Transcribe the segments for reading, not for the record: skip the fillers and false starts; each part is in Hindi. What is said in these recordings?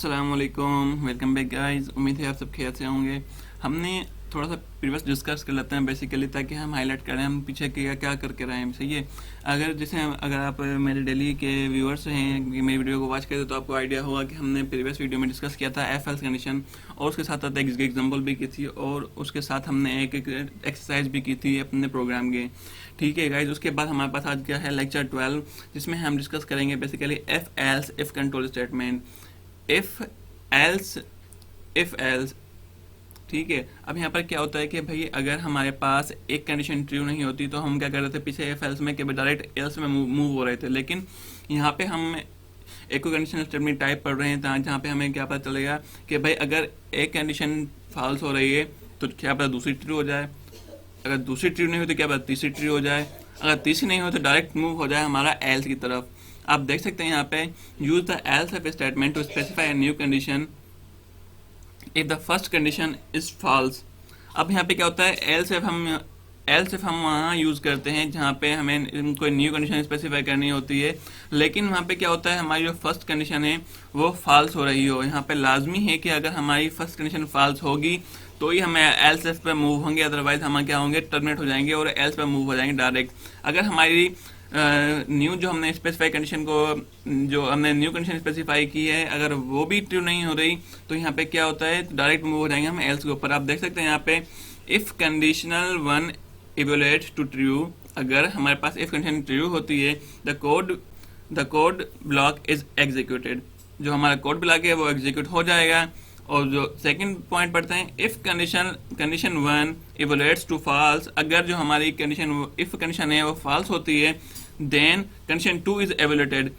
अस्सलामुअलैकुम, वेलकम बैक गाइस। उम्मीद है आप सब खैरियत से होंगे। हमने थोड़ा सा प्रीवियस डिस्कस कर लेते हैं बेसिकली, ताकि हम हाईलाइट करें हम पीछे क्या क्या करके रहे हैं। सही है। अगर आप मेरे डेली के व्यूअर्स हैं, मेरी वीडियो को वॉच करते तो आपको आइडिया होगा कि हमने प्रीवियस वीडियो में डिस्कस किया था एफ एल्स कंडीशन, और उसके साथ साथ एक एग्जाम्पल भी की थी, और उसके साथ हमने एक एक्सरसाइज भी की थी अपने प्रोग्राम के। ठीक है गाइज, उसके बाद हमारे पास आज क्या है, लेक्चर 12, जिसमें हम डिस्कस करेंगे basically F else if control statement. If else ठीक है। अब यहाँ पर क्या होता है कि भाई अगर हमारे पास एक कंडीशन ट्रू नहीं होती तो हम क्या कर रहे थे पीछे एफ एल्स में कि डायरेक्ट एल्स में मूव हो रहे थे, लेकिन यहाँ पे हम एक कंडीशनल स्टेटमेंट टाइप पढ़ रहे हैं जहाँ पे हमें क्या पता चलेगा कि भाई अगर एक कंडीशन फॉल्स हो रही है तो क्या पता दूसरी ट्रू हो जाए, अगर दूसरी ट्रू नहीं हो तो क्या पता तीसरी ट्रू हो जाए, अगर तीसरी नहीं हो तो डायरेक्ट मूव हो जाए हमारा एल्स की तरफ। आप देख सकते हैं यहाँ पे use the else if statement to specify a new condition if the first condition is false. अब यहाँ पे क्या होता है, एल्स इफ हम वहाँ यूज़ करते हैं जहाँ पे हमें कोई न्यू कंडीशन स्पेसिफाई करनी होती है, लेकिन वहाँ पे क्या होता है हमारी जो फर्स्ट कंडीशन है वो फॉल्स हो रही हो। यहाँ पे लाजमी है कि अगर हमारी फर्स्ट कंडीशन फॉल्स होगी तो ही हम एल्स इफ पे मूव होंगे, अदरवाइज हम क्या होंगे, टर्मिनेट हो जाएंगे और एल्स पे मूव हो जाएंगे डायरेक्ट। अगर हमारी न्यू जो हमने स्पेसिफाई कंडीशन को, जो हमने न्यू कंडीशन स्पेसिफाई की है, अगर वो भी ट्रू नहीं हो रही तो यहाँ पे क्या होता है, डायरेक्ट मूव हो जाएंगे हम एल्स के ऊपर। आप देख सकते हैं यहाँ पे if conditional one evaluate to true, अगर हमारे पास इफ कंडीशन ट्रू होती है the code block is executed, जो हमारा कोड ब्लॉक है वो एग्जीक्यूट हो जाएगा। और जो सेकंड पॉइंट पढ़ते हैं, if condition one evaluates to false, अगर जो हमारी इफ कंडीशन है वो फॉल्स होती है then condition two is evaluated,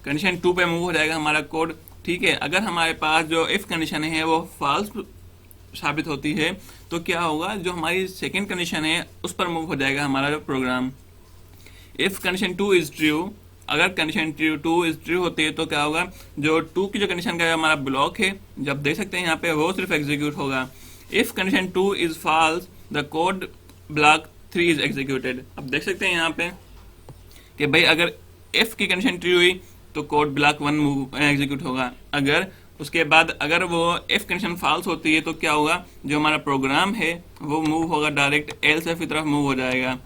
condition two पे मूव हो जाएगा हमारा कोड। ठीक है। अगर हमारे पास जो इफ कंडीशन है वो फॉल्स साबित होती है तो क्या होगा, जो हमारी सेकंड कंडीशन है उस पर मूव हो जाएगा हमारा जो program. If condition two is true, अगर कंडीशन टू इज ट्रू होती है तो क्या होगा, जो टू की जो कंडीशन का हमारा ब्लॉक है, जब देख सकते हैं यहाँ पे वो सिर्फ एग्जीक्यूट होगा। If condition two is false the code block 3 is executed. अब देख सकते हैं यहाँ पे कि भाई अगर इफ की कंडीशन ट्रू हुई तो कोड ब्लॉक 1 एग्जीक्यूट होगा, अगर उसके बाद अगर वो इफ कंडीशन फॉल्स होती है तो क्या होगा, जो हमारा प्रोग्राम है वो मूव होगा डायरेक्ट एल्स इफ की तरफ मूव हो जाएगा।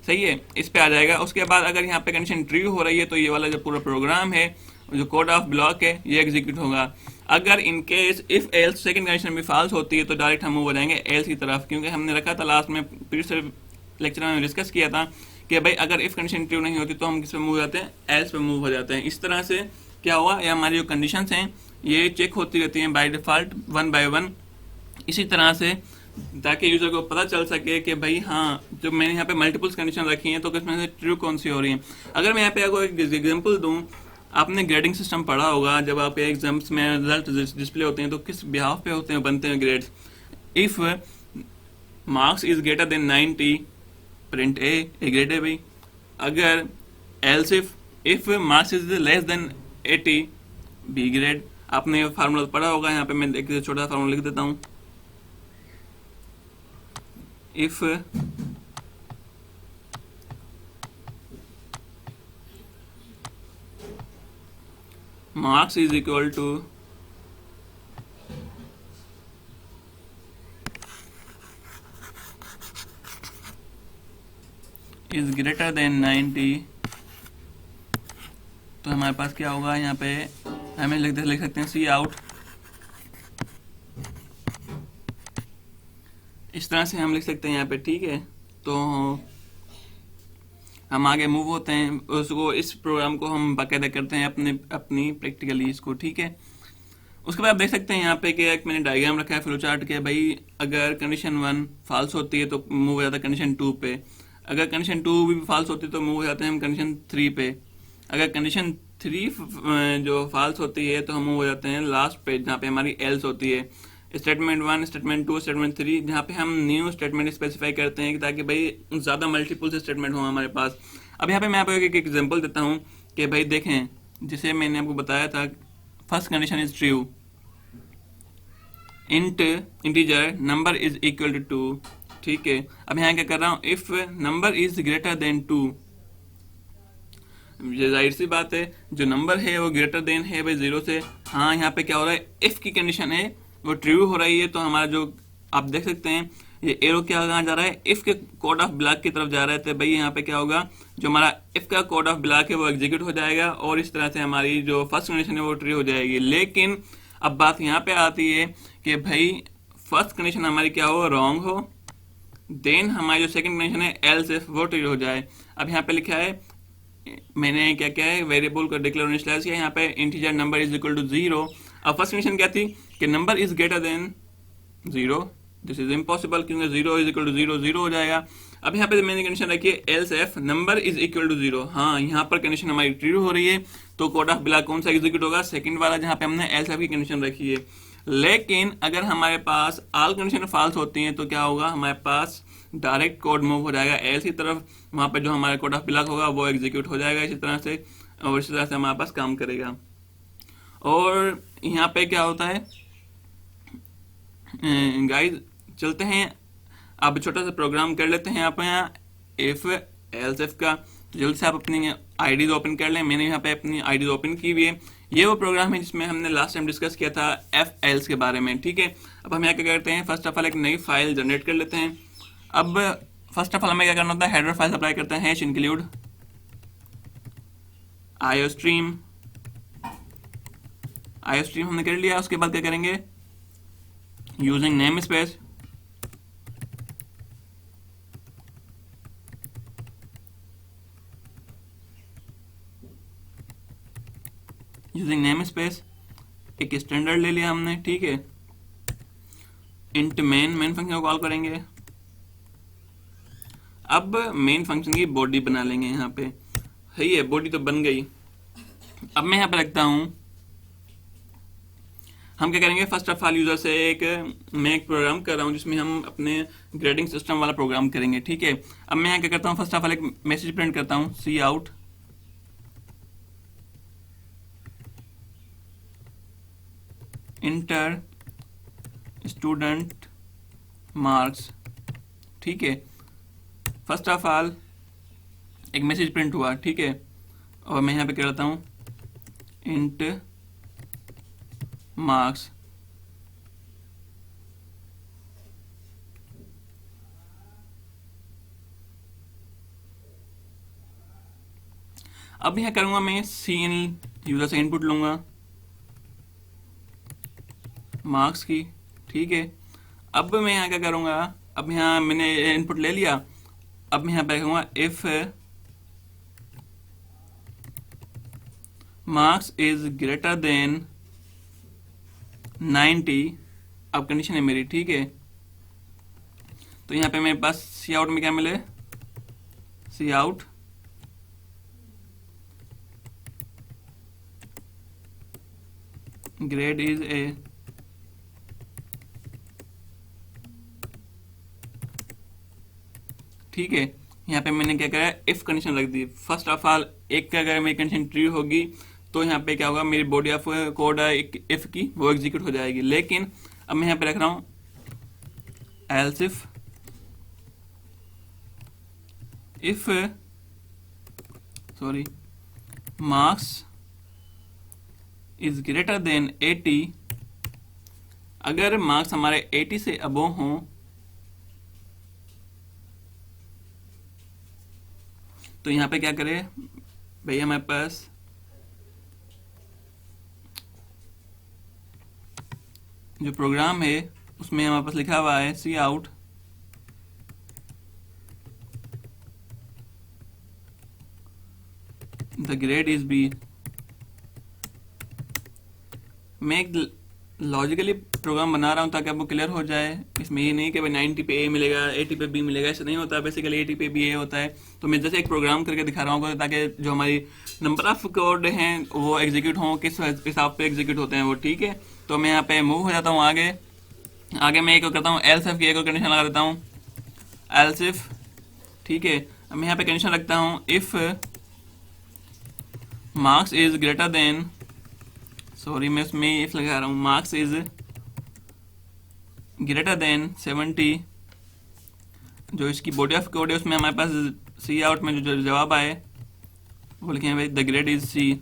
सही है, इस पे आ जाएगा। उसके बाद अगर यहाँ पे कंडीशन ट्रू हो रही है तो ये वाला जो पूरा प्रोग्राम है, जो कोड ऑफ ब्लॉक है, ये एग्जीक्यूट होगा। अगर in case if else second condition भी फॉल्स होती है तो डायरेक्ट हम मूव हो जाएंगे एल्स की तरफ, क्योंकि हमने रखा था लास्ट में प्रीवियस लेक्चर में डिस्कस किया था कि भाई अगर इफ कंडीशन ट्रू नहीं होती तो हम किस पे मूव हो जाते हैं, एल्स पे मूव हो जाते हैं। इस तरह से क्या हुआ, ये हमारी जो कंडीशंस हैं ये चेक होती रहती हैं बाय डिफॉल्ट 1 बाय 1, इसी तरह से, ताकि यूजर को पता चल सके कि भाई हाँ, जो मैंने यहाँ पे मल्टीपल्स कंडीशन रखी हैं तो किसमें से ट्रू कौन सी हो रही है। अगर मैं यहाँ पे आपको एक एग्जांपल दूं, आपने ग्रेडिंग सिस्टम पढ़ा होगा, जब आप एग्जाम्स में रिजल्ट डिस्प्ले होते हैं तो किस बिहाफ पे होते हैं, बनते हैं grades. If marks is greater than 90 print A grade है भाई। अगर else if marks is less than 80 B grade. आपने फार्मूला पढ़ा होगा, यहाँ पे मैं एक छोटा सा फार्मूला लिख देता हूँ। if marks is equal to is greater than 90, तो हमारे पास क्या होगा, यहाँ पे हमें लिख सकते हैं सी आउट। इस तरह से हम लिख सकते हैं यहाँ पे। ठीक है, तो हम आगे मूव होते हैं, उसको इस प्रोग्राम को हम बाकायदा करते हैं अपनी प्रैक्टिकली इसको। ठीक है। उसके बाद आप देख सकते हैं यहाँ पे कि एक मैंने डायग्राम रखा है फ्लो चार्ट के, भाई अगर कंडीशन 1 फॉल्स होती है तो मूव हो जाता है कंडीशन 2 पे, अगर कंडीशन 2 भी फॉल्स होती है तो मूव हो जाते हैं हम कंडीशन 3 पे, अगर कंडीशन 3 जो फॉल्स होती है तो हम मूव हो जाते हैं लास्ट पे जहाँ पे हमारी एल्स होती है। स्टेटमेंट 1, स्टेटमेंट 2, स्टेटमेंट 3, जहाँ पे हम न्यू स्टेटमेंट स्पेसिफाई करते हैं ताकि भाई ज़्यादा मल्टीपल से स्टेटमेंट हो हमारे पास। अब यहाँ पे मैं आपको एक एग्जांपल देता हूँ कि भाई देखें, जिसे मैंने आपको बताया था, first condition is true, integer number is equal to 2। ठीक है। अब यहाँ क्या कर रहा हूँ, if number is greater than 2, ये जाहिर सी बात है जो नंबर है वो ग्रेटर देन है भाई 0 से, हाँ, यहाँ पे क्या हो रहा है, इफ की कंडीशन है वो ट्रू हो रही है, तो हमारा जो आप देख सकते हैं ये एरो क्या कहाँ जा रहा है, इफ के कोड ऑफ ब्लॉक की तरफ जा रहा है। तो भाई यहाँ पे क्या होगा, जो हमारा इफ का कोड ऑफ ब्लॉक है वो एग्जीक्यूट हो जाएगा और इस तरह से हमारी जो फर्स्ट कंडीशन है वो ट्रू हो जाएगी। लेकिन अब बात यहाँ पे आती है कि भाई फर्स्ट कंडीशन हमारी क्या हो, रॉन्ग हो, देन हमारी जो सेकंड कंडीशन है एल्स इफ वो ट्रू हो जाए। अब यहाँ पे लिखा है, मैंने क्या क्या है, वेरिएबल को डिक्लेयर इनिशियलाइज किया, यहाँ पे integer number is equal to 0। अब फर्स्ट कंडीशन क्या थी कि number is greater than 0, this is impossible क्योंकि 0 इज इक्वल टू 0 0 हो जाएगा। अब यहाँ पे मैंने कंडीशन रखी है else if number is equal to 0। हाँ, यहाँ पर कंडीशन हमारी ट्रू हो रही है, तो कोड ऑफ ब्लॉक कौन सा एग्जीक्यूट होगा, सेकंड वाला जहाँ पे हमने एल्स एफ की कंडीशन रखी है। लेकिन अगर हमारे पास ऑल कंडीशन फॉल्स होती हैं तो क्या होगा, हमारे पास डायरेक्ट कोड मूव हो जाएगा एल्स की तरफ, वहाँ पे जो हमारा कोड ऑफ ब्लॉक होगा वो एग्जीक्यूट हो जाएगा इसी तरह से, और इसी तरह से हमारे पास काम करेगा। और यहाँ पे क्या होता है गाइस, चलते हैं अब छोटा सा प्रोग्राम कर लेते हैं आप यहाँ इफ एल्स इफ का। तो जल्दी से आप अपनी आईडीज ओपन कर लें, मैंने यहाँ पे अपनी आईडीज ओपन की हुई है। ये वो प्रोग्राम है जिसमें हमने लास्ट टाइम डिस्कस किया था एफ एल्स के बारे में, ठीक है। अब हम यहाँ क्या करते हैं, फर्स्ट ऑफ ऑल एक नई फाइल जनरेट कर लेते हैं। अब फर्स्ट ऑफ ऑल हमें क्या करना होता है, हेडर फाइल अप्लाई करते हैं, हैश इंक्लूड आईओस्ट्रीम। आईओस्ट्रीम हमने कर लिया, उसके बाद क्या करेंगे, using name space using name space एक स्टैंडर्ड ले लिया हमने, ठीक है। इंट मेन फंक्शन को कॉल करेंगे। अब मेन फंक्शन की बॉडी बना लेंगे, यहाँ पे सही है, बॉडी तो बन गई। अब मैं यहाँ पे रखता हूँ, हम क्या करेंगे, फर्स्ट ऑफ ऑल यूजर से मैं एक प्रोग्राम कर रहा हूँ जिसमें हम अपने ग्रेडिंग सिस्टम वाला प्रोग्राम करेंगे, ठीक है। अब मैं यहाँ क्या करता हूँ, फर्स्ट ऑफ ऑल एक मैसेज प्रिंट करता हूँ, सी आउट इंटर स्टूडेंट मार्क्स, ठीक है। फर्स्ट ऑफ ऑल एक मैसेज प्रिंट हुआ, ठीक है। और मैं यहाँ पे क्या करता हूँ, इंट मार्क्स। अब यहाँ करूँगा मैं सीन यूजर से इनपुट लूँगा मार्क्स की, ठीक है। अब मैं यहाँ क्या करूँगा, अब यहाँ मैंने इनपुट ले लिया, अब मैं यहाँ पे लिखूँगा if marks is greater than 90, अब कंडीशन है मेरी, ठीक है। तो यहाँ पे मेरे पास सी आउट में क्या मिले, सी आउट ग्रेड इज ए, ठीक है। यहाँ पे मैंने क्या करा, इफ कंडीशन रख दी। फर्स्ट ऑफ ऑल एक का अगर मेरी कंडीशन ट्रू होगी तो यहाँ पे क्या होगा, मेरी बॉडी ऑफ कोड है इफ की वो एग्जीक्यूट हो जाएगी। लेकिन अब मैं यहाँ पे रख रहा हूँ else if sorry marks is greater then 80, अगर मार्क्स हमारे 80 से अबोव हों तो यहाँ पे क्या करें भैया, हमारे पास जो प्रोग्राम है उसमें हमारे पास लिखा हुआ है cout the grade is B. मैं एक लॉजिकली प्रोग्राम बना रहा हूँ ताकि आपको क्लियर हो जाए। इसमें ये नहीं कि भाई 90 पे ए मिलेगा 80 पे बी मिलेगा, ऐसा नहीं होता। बेसिकली 80 पे बी ए होता है। तो मैं जैसे एक प्रोग्राम करके दिखा रहा हूँ ताकि जो हमारी नंबर ऑफ कोड हैं वो एग्जीक्यूट हों, किस हिसाब पे एग्जीक्यूट होते हैं वो, ठीक है। तो मैं यहाँ पे मूव हो जाता हूँ आगे। आगे मैं एक करता हूँ एल्स इफ की एक और कंडीशन लगा देता हूँ, एल्स इफ, ठीक है। अब मैं यहाँ पे कंडीशन रखता हूँ if marks is greater then, sorry मैं उसमें इफ लगा रहा हूँ, मार्क्स इज ग्रेटर देन 70, जो इसकी बॉडी ऑफ कोड है उसमें हमारे पास सी आउट में जो जवाब आए वो लिखे हैं भाई द ग्रेड इज सी।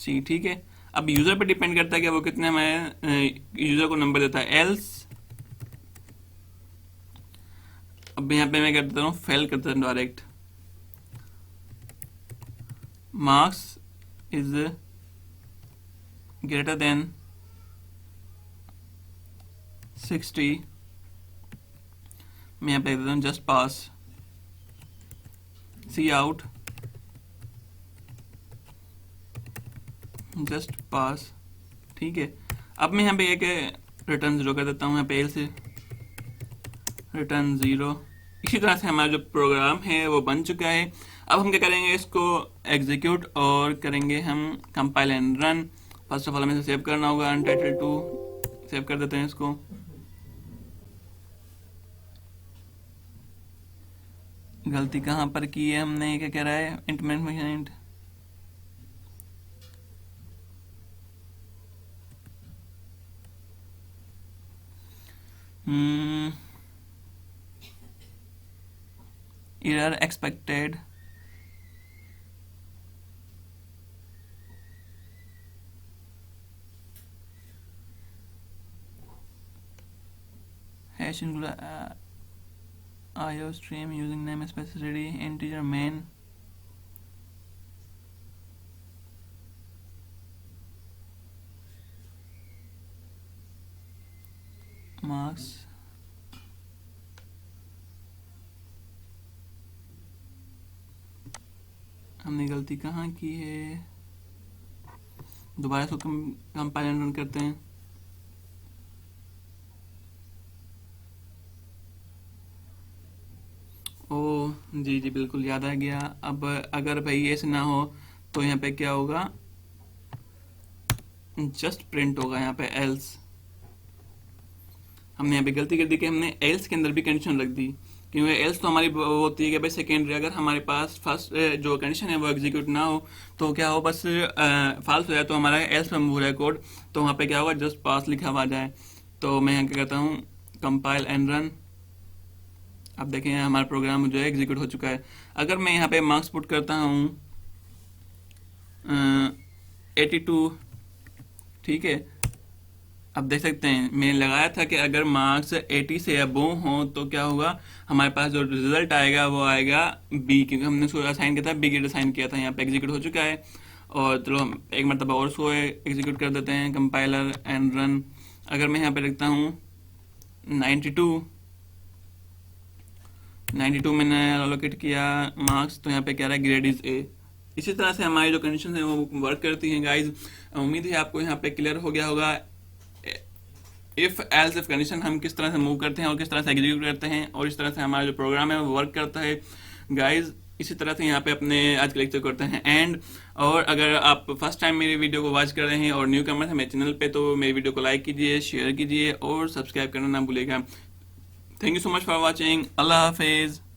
सी, ठीक है। अब यूजर पे डिपेंड करता है कि वो कितने हमें यूजर को नंबर देता है। एल्स अब यहाँ पे मैं कर देता हूँ, फेल करता हूँ direct, marks is greater then 60, मैं यहाँ पे लिख देता हूँ जस्ट पास, सी आउट, जस्ट पास, ठीक है। अब मैं यहाँ पे एक रिटर्न 0 कर देता हूँ, यहाँ पे एल से रिटर्न 0। इसी तरह से हमारा जो प्रोग्राम है वो बन चुका है। अब हम क्या करेंगे, इसको एग्जीक्यूट और करेंगे हम compile and run. First of all हमें सेव करना होगा, अनटाइटल 2 सेव कर देते हैं इसको। गलती कहाँ पर की है हमने, क्या कह रहा है, int error expected, hash include IO stream using namespace ready integer main, marks, हमने गलती कहाँ की है, दोबारा इसको कंपाइल एंड रन करते हैं। ओ जी जी बिल्कुल याद आ गया। अब अगर भाई ऐसे ना हो तो यहाँ पे क्या होगा, जस्ट प्रिंट होगा यहाँ पे एल्स। हमने यहाँ पे गलती कर दी कि हमने एल्स के अंदर भी कंडीशन रख दी, क्योंकि एल्स तो हमारी वो होती है कि भाई सेकेंडरी, अगर हमारे पास फर्स्ट जो कंडीशन है वो एग्जीक्यूट ना हो तो क्या हो, बस फाल्स हो जाए तो हमारा एल्स में मूव है कोड, तो वहाँ पे क्या होगा, जस्ट पास लिखा हुआ आ जाए। तो मैं यहाँ क्या कहता हूँ, कंपाइल एंड रन। अब देखें हमारा प्रोग्राम जो है एग्जीक्यूट हो चुका है। अगर मैं यहाँ पे मार्क्स पुट करता हूँ 82, ठीक है। अब देख सकते हैं मैंने लगाया था कि अगर मार्क्स 80 से अबोव हो तो क्या होगा, हमारे पास जो रिजल्ट आएगा वो आएगा बी, क्योंकि हमने उसको असाइन किया था, बी ग्रेड असाइन किया था। यहाँ पे एग्जीक्यूट हो चुका है। और चलो हम एक मरतबा और उसको एग्जीक्यूट कर देते हैं, कंपाइलर एंड रन। अगर मैं यहाँ पे लिखता हूँ 92 मैंने एलोकेट किया मार्क्स, तो यहाँ पे क्या रहा है, ग्रेड इज ए। इसी तरह से हमारी जो कंडीशन है वो वर्क करती हैं गाइज। उम्मीद है आपको यहाँ पे क्लियर हो गया होगा इफ एल्स इफ कंडीशन हम किस तरह से मूव करते हैं और किस तरह से एग्जीक्यूट करते हैं, और इस तरह से हमारा जो प्रोग्राम है वो वर्क करता है गाइज। इसी तरह से यहाँ पे अपने आज के लेक्चर करते हैं एंड। और अगर आप फर्स्ट टाइम मेरी वीडियो को वॉच कर रहे हैं और न्यू कमर है मेरे चैनल पे, तो मेरी वीडियो को लाइक कीजिए, शेयर कीजिए और सब्सक्राइब करना ना भूलिएगा। Thank you so much for watching. अल्लाह हाफिज़।